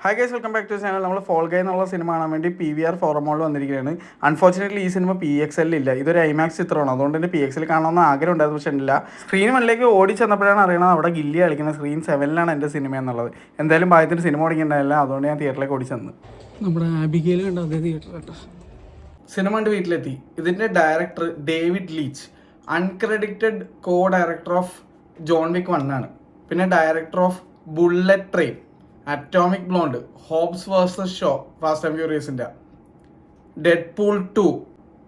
Hi guys, welcome back to channel. നമ്മൾ fall guy എന്നുള്ള cinema കാണാൻ വേണ്ടി PVR ഫോറമോളിൽ വന്നിരിക്കുകയാണ്. അൺഫോർച്ചുനേറ്റ്ലി ഈ സിനിമ PXL ഇല്ല. ഇതൊരു IMAX ചിത്രമാണ്. അതുകൊണ്ട് തന്നെ PXL കാണണമെന്ന് ആഗ്രഹം ഉണ്ടായിരുന്നു, പക്ഷേ ഇല്ല. സ്ക്രീൻ 1ലേക്ക് ഓടി ചെന്നപ്പോഴാണ് അറിയണത് അവിടെ ഗില്ലി കളിക്കുന്നത് സ്ക്രീൻ 7ലാണ് എൻ്റെ സിനിമ എന്നുള്ളത്. എന്തായാലും ഭാഗ്യത്തിന് സിനിമ ഓടിക്കുന്നുണ്ടായില്ല, അതുകൊണ്ട് ഞാൻ തിയേറ്ററിലേക്ക് ഓടി ചെന്ന്. നമ്മുടെ ആബിഗേൽ കണ്ട അതേ തിയേറ്റർ കേട്ടോ. സിനിമ കണ്ട് വീട്ടിലെത്തി. ഇതിൻ്റെ director David Leitch, uncredited co director of John Wick 1 ആണ്. പിന്നെ director of Bullet Train, Atomic Blonde, Hobbs versus Shaw, Fast and ഫ്യൂറിയസിൻ്റെ, ഡെഡ്പൂൾ 2,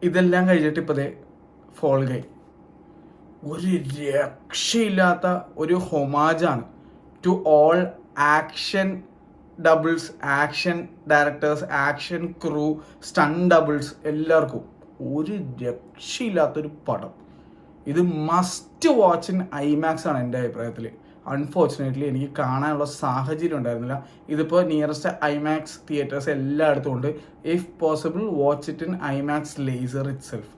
ഇതെല്ലാം കഴിഞ്ഞിട്ട് ഇപ്പോൾ ഫോൾ ഗൈ. ഒരു രക്ഷയില്ലാത്ത ഒരു ഹൊമാജാണ് to all action doubles, action directors, action crew, stunt doubles, എല്ലാവർക്കും ഒരു രക്ഷയില്ലാത്തൊരു പടം. ഇത് മസ്റ്റ് വാച്ച് ഇൻ IMAX ആണ് എൻ്റെ അഭിപ്രായത്തിൽ. അൺഫോർച്ചുനേറ്റ്ലി എനിക്ക് കാണാനുള്ള സാഹചര്യം ഉണ്ടായിരുന്നില്ല. ഇതിപ്പോൾ നിയറസ്റ്റ് IMAX തിയേറ്റേഴ്സ് എല്ലായിടത്തും ഉണ്ട്. If possible watch it in IMAX laser it self.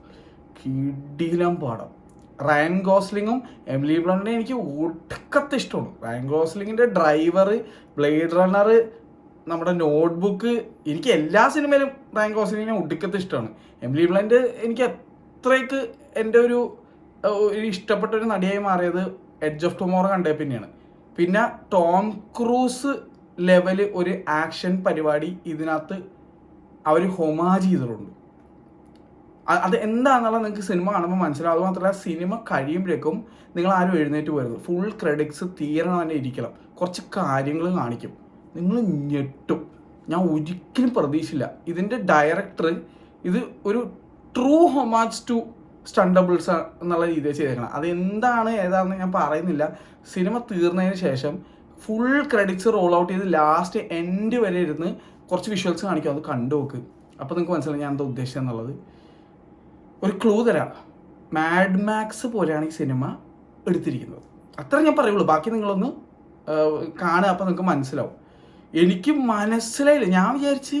കിടിലം പടം. റയൻ ഗോസ്ലിങ്ങും എമിലി ബ്ലണ്ടിനെ എനിക്ക് ഒടുക്കത്തെ ഇഷ്ടമാണ്. റയൻ ഗോസ്ലിങ്ങിൻ്റെ ഡ്രൈവർ, ബ്ലേഡ് റണ്ണർ, നമ്മുടെ നോട്ട്ബുക്ക്, എനിക്ക് എല്ലാ സിനിമയിലും റയൻ ഗോസ്ലിങ്ങിനെ ഒടുക്കത്തെ ഇഷ്ടമാണ്. എമിലി ബ്ലണ്ട് എനിക്ക് അത്രയ്ക്ക് എൻ്റെ ഒരു ഇഷ്ടപ്പെട്ട ഒരു നടിയായി മാറിയത് എഡ്ജ് ഓഫ് ടുമോറോ കണ്ടേ പിന്നെയാണ്. പിന്നെ ടോം ക്രൂസ് ലെവല് ഒരു ആക്ഷൻ പരിപാടി ഇതിനകത്ത് അവർ ഹൊമാജ് ചെയ്തിട്ടുണ്ട്. അത് എന്താണെന്നുള്ളത് നിങ്ങൾക്ക് സിനിമ കാണുമ്പോൾ മനസ്സിലാവും. അതുമാത്രമല്ല സിനിമ കഴിയുമ്പോഴേക്കും നിങ്ങൾ ആരും എഴുന്നേറ്റ് പോരുത്. ഫുൾ ക്രെഡിറ്റ്സ് തീരണം തന്നെ ഇരിക്കണം. കുറച്ച് കാര്യങ്ങൾ കാണിക്കും, നിങ്ങൾ ഞെട്ടും. ഞാൻ ഒരിക്കലും പ്രതീക്ഷിച്ചില്ല. ഇതിൻ്റെ ഡയറക്ടർ ഇത് ഒരു ട്രൂ ഹൊമാജ് ടു സ്റ്റണ്ടബിൾസ് എന്നുള്ള രീതിയിൽ ചെയ്തേക്കണം. അത് എന്താണ് ഏതാണെന്ന് ഞാൻ പറയുന്നില്ല. സിനിമ തീർന്നതിന് ശേഷം ഫുൾ ക്രെഡിറ്റ്സ് റോൾ ഔട്ട് ചെയ്ത് ലാസ്റ്റ് എൻഡ് വരെ ഇരുന്ന് കുറച്ച് വിഷ്വൽസ് കാണിക്കും. അത് കണ്ടു നോക്ക്, അപ്പോൾ നിങ്ങൾക്ക് മനസ്സിലാവും ഞാൻ എന്താ ഉദ്ദേശിച്ചത് എന്നുള്ളത്. ഒരു ക്ലൂ തരാം, മാഡ് മാക്സ് പോലെയാണ് ഈ സിനിമ എടുത്തിരിക്കുന്നത്. അത്ര ഞാൻ പറയുള്ളൂ, ബാക്കി നിങ്ങളൊന്ന് കാണുക, അപ്പോൾ നിങ്ങൾക്ക് മനസ്സിലാവും. എനിക്ക് മനസ്സിലായില്ല, ഞാൻ വിചാരിച്ച്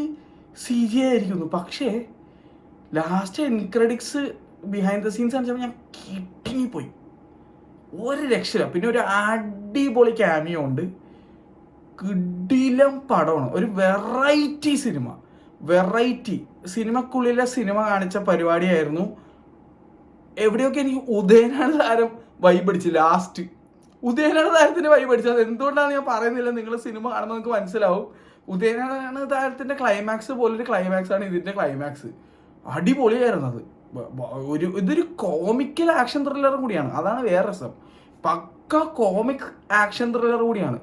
CGI ആയിരിക്കുന്നു. പക്ഷേ last N credits behind the scenes കാണിച്ചപ്പോൾ ഞാൻ കിട്ടിങ്ങിപ്പോയി. ഒരു രക്ഷയില്ല. പിന്നെ ഒരു അടിപൊളി ക്യാമിയോ ഉണ്ട്. കിടിലം പടമാണ്. ഒരു വെറൈറ്റി സിനിമ, വെറൈറ്റി സിനിമക്കുള്ളിലെ സിനിമ കാണിച്ച പരിപാടിയായിരുന്നു. എവിടെയൊക്കെ എനിക്ക് ഉദയനാണ് താരം വൈബടിച്ചു. ലാസ്റ്റ് ഉദയനാണ് താരത്തിൻ്റെ വൈബടിച്ചത്. എന്തുകൊണ്ടാണ് ഞാൻ പറയുന്നില്ല, നിങ്ങൾ സിനിമ കാണുമ്പോൾ നിങ്ങൾക്ക് മനസ്സിലാവും. ഉദയനാണ് താരത്തിൻ്റെ ക്ലൈമാക്സ് പോലൊരു ക്ലൈമാക്സാണ് ഇതിൻ്റെ ക്ലൈമാക്സ്. അടിപൊളിയായിരുന്നു അത്. ഇതൊരു കോമിക്കൽ ആക്ഷൻ ത്രില്ലറും കൂടിയാണ്, അതാണ് വേറെ രസം. പക്ക കോമിക് ആക്ഷൻ ത്രില്ലർ കൂടിയാണ്.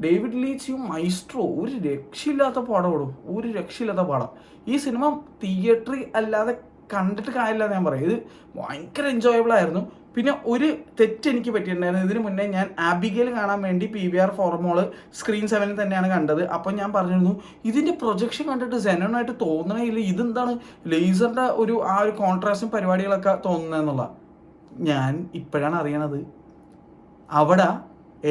ഡേവിഡ് ലീച്ച് മൈസ്ട്രോ, ഒരു രക്ഷയില്ലാത്ത പടം, ഒരു രക്ഷയില്ലാത്ത പടം. ഈ സിനിമ തിയേറ്ററിൽ അല്ലാതെ കണ്ടിട്ട് കാര്യമില്ല ഞാൻ പറയും. ഇത് ഭയങ്കര എൻജോയബിൾ ആയിരുന്നു. പിന്നെ ഒരു തെറ്റ് എനിക്ക് പറ്റിയിട്ടുണ്ടായിരുന്നു. ഇതിന് മുന്നേ ഞാൻ ആബിഗേൽ കാണാൻ വേണ്ടി PVR ഫോറമോള് സ്ക്രീൻ 7 തന്നെയാണ് കണ്ടത്. അപ്പം ഞാൻ പറഞ്ഞിരുന്നു ഇതിൻ്റെ പ്രൊജക്ഷൻ കണ്ടിട്ട് സെനോനായിട്ട് തോന്നണേ ഇല്ല, ഇതെന്താണ് ലേസറിൻ്റെ ആ ഒരു കോൺട്രാസ്റ്റും പരിപാടികളൊക്കെ തോന്നുന്നതെന്നുള്ള. ഞാൻ ഇപ്പോഴാണ് അറിയണത് അവിടെ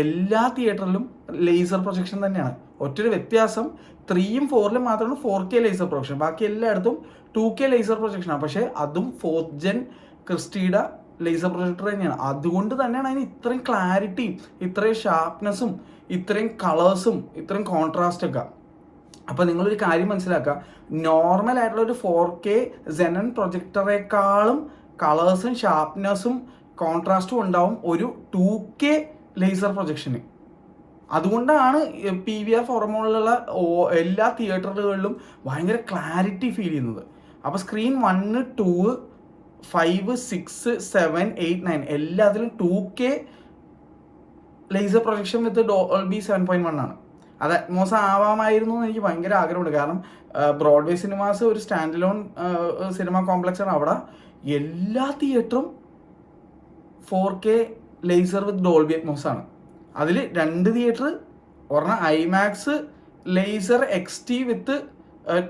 എല്ലാ തിയേറ്ററിലും ലേസർ പ്രൊജക്ഷൻ തന്നെയാണ്. ഒറ്റൊരു വ്യത്യാസം 3യും 4ലും മാത്രമാണ് 4K ലേസർ പ്രൊജക്ഷൻ. ബാക്കി എല്ലായിടത്തും 2K ലേസർ പ്രൊജക്ഷനാണ്. പക്ഷേ അതും 4th ജെൻ ക്രിസ്റ്റീയുടെ ലേസർ പ്രൊജക്ടർ തന്നെയാണ്. അതുകൊണ്ട് തന്നെയാണ് അതിന് ഇത്രയും ക്ലാരിറ്റിയും ഇത്രയും ഷാർപ്നെസ്സും ഇത്രയും കളേഴ്സും ഇത്രയും കോൺട്രാസ്റ്റൊക്കെ. അപ്പോൾ നിങ്ങളൊരു കാര്യം മനസ്സിലാക്കുക, നോർമൽ ആയിട്ടുള്ള ഒരു 4K സെനൻ പ്രൊജക്ടറേക്കാളും കളേഴ്സും ഷാർപ്നെസ്സും കോൺട്രാസ്റ്റും ഉണ്ടാവും ഒരു 2K ലേസർ പ്രൊജക്ഷന്. അതുകൊണ്ടാണ് PVR ഫോറമോളിലുള്ള എല്ലാ തിയേറ്ററുകളിലും ഭയങ്കര ക്ലാരിറ്റി ഫീൽ ചെയ്യുന്നത്. അപ്പോൾ സ്ക്രീൻ 1, 2, 5, 6, 7, 8, 9 എല്ലാത്തിലും 2K ലേസർ പ്രൊജക്ഷൻ വിത്ത് ഡോൾബി 7.1 ആണ്. അത് അറ്റ്മോസ് ആവാമായിരുന്നു എന്ന് എനിക്ക് ഭയങ്കര ആഗ്രഹമുണ്ട്. കാരണം ബ്രോഡ്വേ സിനിമാസ് ഒരു സ്റ്റാൻഡ് ലോൺ സിനിമ കോംപ്ലക്സ് ആണ്. അവിടെ എല്ലാ തിയേറ്ററും 4K laser with Dolby Atmos ആണ്. അതിൽ 2 തിയേറ്റർ, ഒരെണ്ണം IMAX laser XT with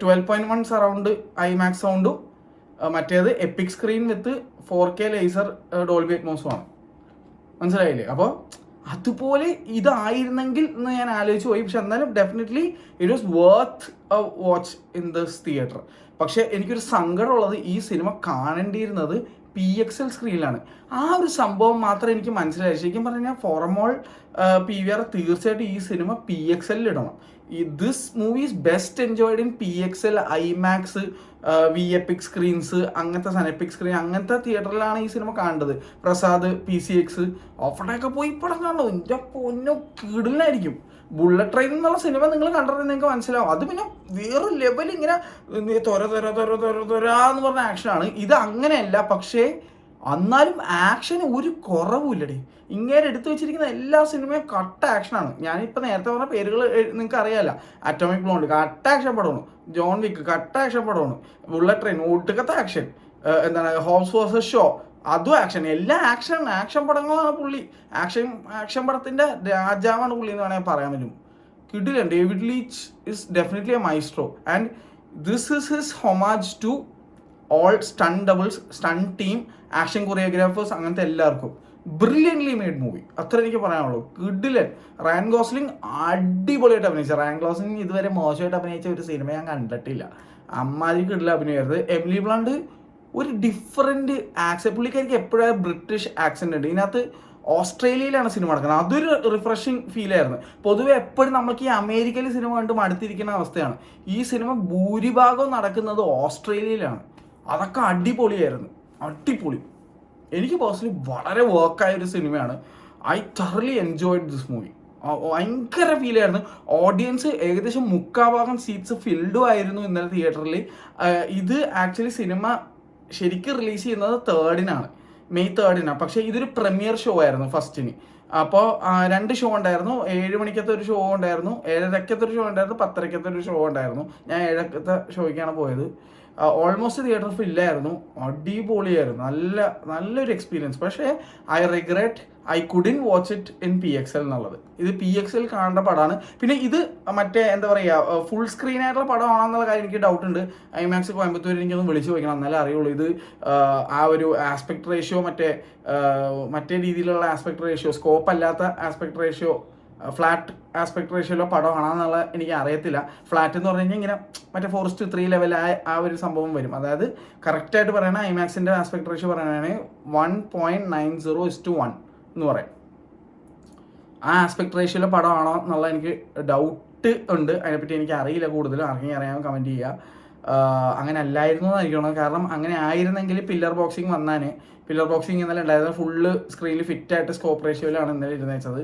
12.1 surround IMAX സൗണ്ടും, മറ്റേത് epic screen with 4K laser Dolby അറ്റ്മോസുമാണ്. മനസ്സിലായില്ലേ? അപ്പോൾ അതുപോലെ ഇതായിരുന്നെങ്കിൽ എന്ന് ഞാൻ ആലോചിച്ച് പോയി. പക്ഷെ എന്നാലും definitely it was worth watch in this theatre. പക്ഷേ എനിക്കൊരു സങ്കടമുള്ളത്, ഈ സിനിമ കാണേണ്ടിയിരുന്നത് PXL സ്ക്രീനിലാണ്. ആ ഒരു സംഭവം മാത്രമേ എനിക്ക് മനസ്സിലായി. ശരിക്കും പറഞ്ഞു കഴിഞ്ഞാൽ ഫോറമോൾ PVR തീർച്ചയായിട്ടും ഈ സിനിമ PXL ഇടണം. This movie is best enjoyed in PXL, IMAX, VFX screens, അങ്ങനത്തെ സനെപ്പിക് സ്ക്രീൻ, അങ്ങനത്തെ തിയേറ്ററിലാണ് ഈ സിനിമ കാണേണ്ടത്. പ്രസാദ്, PCX അവിടെയൊക്കെ പോയി പടം കാണുന്നു. എൻ്റെ പൊന്നോ കിടിലായിരിക്കും. ബുള്ളറ്റ് ട്രെയിൻ എന്നുള്ള സിനിമ നിങ്ങൾ കണ്ടിട്ടുണ്ടെങ്കിൽ നിങ്ങൾക്ക് മനസ്സിലാവും. അത് പിന്നെ വേറെ ലെവൽ ഇങ്ങനെ തൊരാന്ന് പറഞ്ഞ ആക്ഷനാണ്. ഇത് അങ്ങനെയല്ല, പക്ഷേ എന്നാലും ആക്ഷന് ഒരു കുറവുമില്ലടേ. ഇങ്ങനെ എടുത്തു വെച്ചിരിക്കുന്ന എല്ലാ സിനിമയും കട്ട ആക്ഷനാണ്. ഞാനിപ്പോൾ നേരത്തെ പറഞ്ഞ പേരുകൾ നിങ്ങൾക്ക് അറിയാമല്ല. അറ്റോമിക് ബ്ലോണ്ട് കട്ട ആക്ഷൻ പടമാണ്, ജോൺ വിക്ക് കട്ട ആക്ഷൻ പടമാണ്, ബുള്ളറ്റ് ട്രെയിൻ ഒട്ടുക്കത്തെ ആക്ഷൻ, എന്താണ് ഹോംസ് വേഴ്സസ് ഷോ അതും ആക്ഷൻ. എല്ലാം ആക്ഷൻ പടങ്ങളാണ് പുള്ളി. ആക്ഷൻ പടത്തിൻ്റെ രാജാവാണ് പുള്ളി എന്ന് വേണമെങ്കിൽ പറയാൻ പറ്റും. കിടിലൻ. David Leitch is definitely a maestro and this is his homage to all stunt doubles, stunt team, action choreographers, അങ്ങനത്തെ എല്ലാവർക്കും. ബ്രില്യൻ്റ്ലി മെയ്ഡ് മൂവി, അത്ര എനിക്ക് പറയാനുള്ളൂ. കിടിലൻ. റയൻ ഗോസ്ലിംഗ് അടിപൊളിയായിട്ട് അഭിനയിച്ച. റയൻ ഗോസ്ലിംഗ് ഇതുവരെ മോശമായിട്ട് അഭിനയിച്ച ഒരു സിനിമ ഞാൻ കണ്ടിട്ടില്ല. അമ്മാതിരി കിടില അഭിനയമായിരുന്നു. എമിലി ബ്ലണ്ട് ഒരു ഡിഫറെൻറ്റ് ആക്സെൻറ്റ്. പുള്ളിക്കാർക്ക് എപ്പോഴും ബ്രിട്ടീഷ് ആക്സെൻ്റ് ഉണ്ട്. ഇതിനകത്ത് ഓസ്ട്രേലിയയിലാണ് സിനിമ നടക്കുന്നത്. അതൊരു റിഫ്രഷിങ് ഫീലായിരുന്നു. പൊതുവെ എപ്പോഴും നമുക്ക് ഈ അമേരിക്കയിൽ സിനിമ കണ്ട് മടുത്തിരിക്കുന്ന അവസ്ഥയാണ്. ഈ സിനിമ ഭൂരിഭാഗവും നടക്കുന്നത് ഓസ്ട്രേലിയയിലാണ്. അതൊക്കെ അടിപൊളിയായിരുന്നു. അടിപൊളി. എനിക്ക് പേഴ്സണലി വളരെ വർക്കായ ഒരു സിനിമയാണ്. I തറലി enjoyed this movie. ഭയങ്കര ഫീലായിരുന്നു. ഓഡിയൻസ് ഏകദേശം 3/4 സീറ്റ്സ് ഫിൽഡും ആയിരുന്നു ഇന്നലെ തിയേറ്ററിൽ. ഇത് ആക്ച്വലി സിനിമ ശരിക്കും റിലീസ് ചെയ്യുന്നത് 3rd മെയ് 3rd. പക്ഷേ ഇതൊരു പ്രീമിയർ ഷോ ആയിരുന്നു ഫസ്റ്റിന്. അപ്പോൾ 2 ഷോ ഉണ്ടായിരുന്നു. 7 മണിക്കത്തെ ഒരു ഷോ ഉണ്ടായിരുന്നു, 7:30 ഒരു ഷോ ഉണ്ടായിരുന്നു, 10:30 ഒരു ഷോ ഉണ്ടായിരുന്നു. ഞാൻ 7:00 ഷോയ്ക്കാണ് പോയത്. ഓൾമോസ്റ്റ് തിയേറ്റർ ഫില്ലായിരുന്നു. അടിപൊളിയായിരുന്നു. നല്ലൊരു എക്സ്പീരിയൻസ്. പക്ഷേ I regret I couldn't watch it in PXL എന്നുള്ളത്. ഇത് PXL കാണേണ്ട പടമാണ്. പിന്നെ ഇത് മറ്റേ എന്താ പറയുക, ഫുൾ സ്ക്രീൻ ആയിട്ടുള്ള പടമാണെന്നുള്ള കാര്യം എനിക്ക് ഡൗട്ട് ഉണ്ട്. IMAX കോയമ്പത്തൂർ എനിക്കൊന്ന് വിളിച്ച് ചോദിക്കണം, എന്നാലേ അറിയുള്ളൂ. ഇത് ആ ഒരു ആസ്പെക്ട് റേഷ്യോ മറ്റേ രീതിയിലുള്ള ആസ്പെക്ട് റേഷ്യോ, സ്കോപ്പ് അല്ലാത്ത ആസ്പെക്ട് റേഷ്യോ, ഫ്ലാറ്റ് ആസ്പെക്ട് റേഷ്യോയിലോ പടമാണെന്നുള്ള എനിക്ക് അറിയത്തില്ല. ഫ്ലാറ്റ് എന്ന് പറഞ്ഞു കഴിഞ്ഞാൽ ഇങ്ങനെ മറ്റേ 4:3 ലെവലായ ആ ഒരു സംഭവം വരും. അതായത് കറക്റ്റായിട്ട് പറയണ IMAXൻ്റെ ആസ്പെക്ട് റേഷ്യോ പറയുകയാണെങ്കിൽ 1.90:1 എന്ന് പറയും. ആ ആസ്പെക്ട് റേഷ്യോയിലെ പടമാണോ എന്നുള്ള എനിക്ക് ഡൗട്ട് ഉണ്ട്. അതിനെപ്പറ്റി എനിക്ക് അറിയില്ല കൂടുതലും. അറിയാൻ കമൻറ്റ് ചെയ്യുക. അങ്ങനെ അല്ലായിരുന്നു എന്നായിരിക്കണം. കാരണം അങ്ങനെ ആയിരുന്നെങ്കിൽ പില്ലർ ബോക്സിങ് വന്നാനേ. പില്ലർ ബോക്സിങ് ഇന്നലെ ഉണ്ടായിരുന്നത് ഫുള്ള് സ്ക്രീനിൽ ഫിറ്റായിട്ട് സ്കോപ്പ് റേഷ്യോയിലാണ് ഇന്നലെ ഇരുന്നേച്ചത്.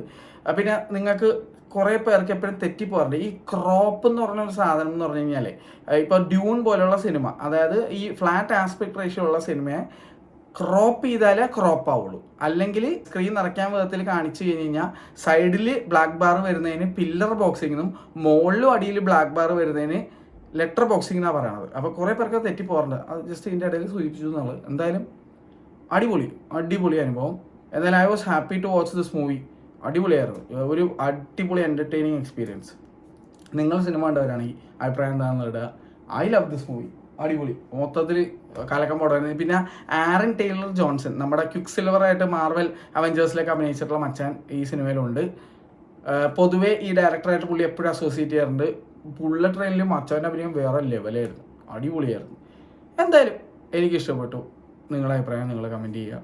പിന്നെ നിങ്ങൾക്ക് കുറേ പേർക്ക് എപ്പോഴും തെറ്റിപ്പോകാറുണ്ട്. ഈ ക്രോപ്പ് എന്ന് പറഞ്ഞൊരു സാധനം എന്ന് പറഞ്ഞു കഴിഞ്ഞാൽ, ഇപ്പോൾ ഡ്യൂൺ പോലെയുള്ള സിനിമ, അതായത് ഈ ഫ്ലാറ്റ് ആസ്പെക്ട് റേഷ്യോ ഉള്ള സിനിമയെ ക്രോപ്പ് ചെയ്താലേ ക്രോപ്പ് ആവുള്ളൂ. അല്ലെങ്കിൽ സ്ക്രീൻ നിറയ്ക്കാൻ വിധത്തിൽ കാണിച്ചു കഴിഞ്ഞ് കഴിഞ്ഞാൽ സൈഡിൽ ബ്ലാക്ക് ബാർ വരുന്നതിന് പില്ലർ ബോക്സിങ്ങും മുകളിലും അടിയിൽ ബ്ലാക്ക് ബാർ വരുന്നതിന് ലെറ്റർ ബോക്സിംഗ് എന്നാണ് പറയണത്. അപ്പോൾ കുറേ പേർക്ക് തെറ്റിപ്പോകാറുണ്ട്. അത് ജസ്റ്റ് ഇതിൻ്റെ ഇടയിൽ സൂചിപ്പിച്ചു എന്നുള്ളത്. എന്തായാലും അടിപൊളി അനുഭവം. എന്തായാലും I was happy to watch this movie. അടിപൊളിയായിരുന്നു. ഒരു അടിപൊളി എൻ്റർടൈനിങ് എക്സ്പീരിയൻസ്. നിങ്ങൾ സിനിമ കണ്ടവരാണെങ്കിൽ അഭിപ്രായം എന്താണെന്ന് ഇടുക. I love this movie. അടിപൊളി. മൊത്തത്തിൽ കലക്കം പോടായിരുന്നു. പിന്നെ ആരൻ ടൈലർ ജോൺസൺ, നമ്മുടെ ക്വിക്ക് സിൽവറായിട്ട് മാർവൽ അവഞ്ചേഴ്സിലേക്ക് അഭിനയിച്ചിട്ടുള്ള മച്ചാൻ ഈ സിനിമയിലുണ്ട്. പൊതുവേ ഈ ഡയറക്ടറായിട്ട് പുള്ളി എപ്പോഴും അസോസിയേറ്റ് ചെയ്യാറുണ്ട്. ബുള്ളറ്റ് ട്രെയിനിലും മച്ചാൻ്റെ അഭിനയം വേറെ ലെവലായിരുന്നു. അടിപൊളിയായിരുന്നു. എന്തായാലും എനിക്കിഷ്ടപ്പെട്ടു. നിങ്ങളുടെ അഭിപ്രായം നിങ്ങൾ കമൻറ്റ് ചെയ്യുക.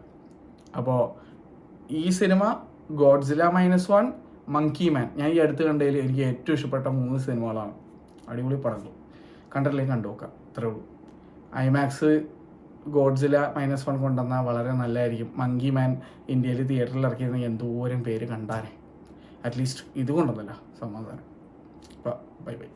അപ്പോൾ ഈ സിനിമ ഗോഡ്സില്ല -1, മങ്കി മാൻ, ഞാൻ ഈ അടുത്ത് കണ്ടതിൽ എനിക്ക് ഏറ്റവും ഇഷ്ടപ്പെട്ട 3 സിനിമകളാണ്. അടിപൊളി പടങ്ങൾ. കണ്ടില്ലെങ്കിൽ കണ്ടു നോക്കാം. അത്രേ ഉള്ളൂ. IMAX ഗോഡ്സില്ല -1 കൊണ്ടുവന്നാൽ വളരെ നല്ലതായിരിക്കും. മങ്കി മാൻ ഇന്ത്യയിൽ തിയേറ്ററിൽ ഇറക്കിയിരുന്ന എന്തോരം പേര് കണ്ടാനേ. അറ്റ്ലീസ്റ്റ് ഇത് കൊണ്ടുവന്നല്ല സമാധാനം. അപ്പോൾ ബൈ.